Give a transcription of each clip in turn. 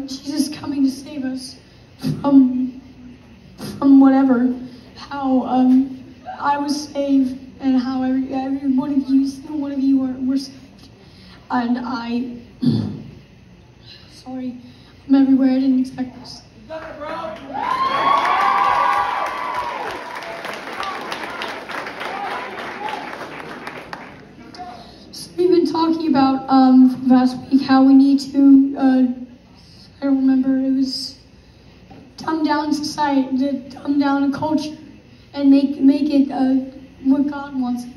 Jesus coming to save us from whatever, how I was saved, and how every one of you, single one of you were saved. And sorry, I'm everywhere, I didn't expect this. So we've been talking about from last week how we need to, I don't remember, it was dumb down society, to dumb down a culture, and make it what God wants it.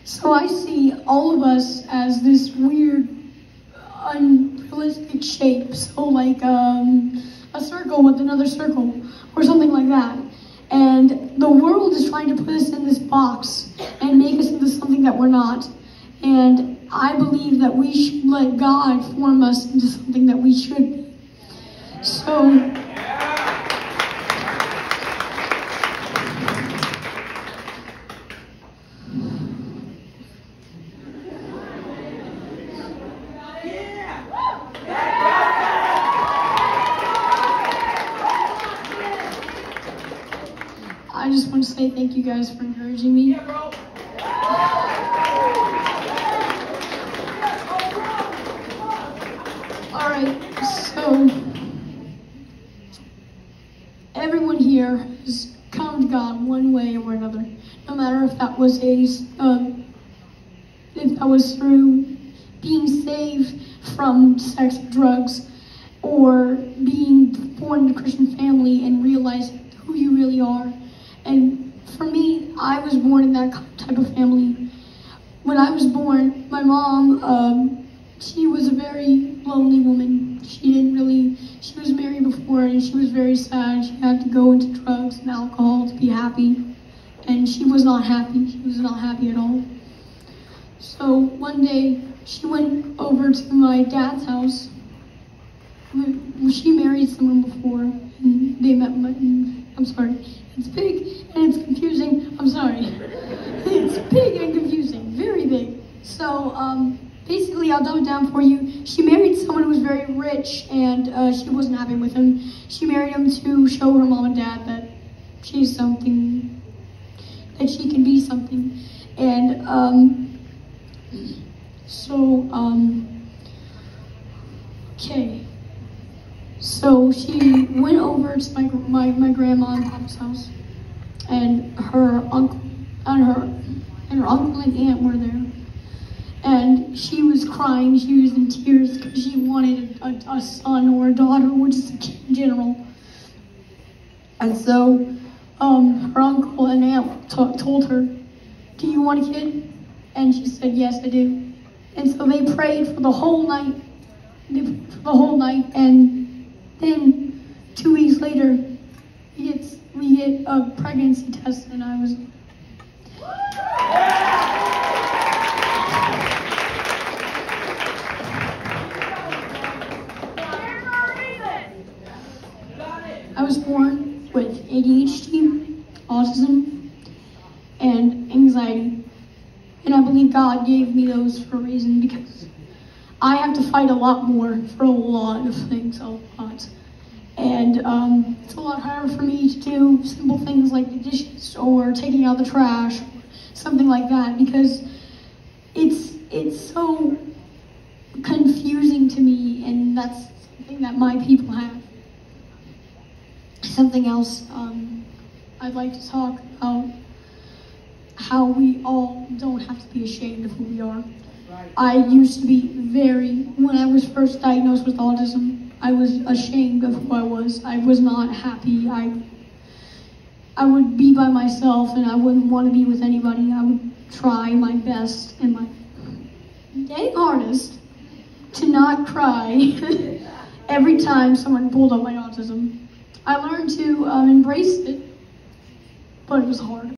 So I see all of us as this weird, unrealistic shape. So like a circle with another circle, or something like that. And the world is trying to put us in this box and make us into something that we're not. And I believe that we should let God form us into something that we should be. So, I just want to say thank you guys for encouraging me. Alright, so everyone here has come to God one way or another. No matter if that was through being saved from sex or drugs, or being born in a Christian family and realizing who you really are. And for me, I was born in that type of family. When I was born, my mom, she was a very lonely woman. She was married before, and she was very sad. She had to go into drugs and alcohol to be happy. And she was not happy. She was not happy at all. So one day, she went over to my dad's house. She married someone before, and they met I'm sorry. It's big and it's confusing. I'm sorry. It's big and confusing. Very big. So, basically, I'll dumb it down for you. She married someone who was very rich, and she wasn't happy with him. She married him to show her mom and dad that she's something, that she can be something. And, okay. So she went over to my grandma and papa's house, and her uncle and aunt were there. And she was crying, she was in tears because she wanted a son or a daughter, or just a kid in general. And so her uncle and aunt told her, "Do you want a kid?" And she said, "Yes, I do." And so they prayed for the whole night. And then 2 weeks later, we get a pregnancy test, and I was. I was born with ADHD, autism, and anxiety. And I believe God gave me those for a reason, because I have to fight a lot more for a lot of things, a lot. And it's a lot harder for me to do simple things like the dishes or taking out the trash, or something like that, because it's so confusing to me, and that's something that my people have. Something else I'd like to talk about, how we all don't have to be ashamed of who we are. I used to be when I was first diagnosed with autism, I was ashamed of who I was. I was not happy. I would be by myself, and I wouldn't want to be with anybody. I would try my best and my dang hardest to not cry every time someone pulled up my autism. I learned to embrace it, but it was hard.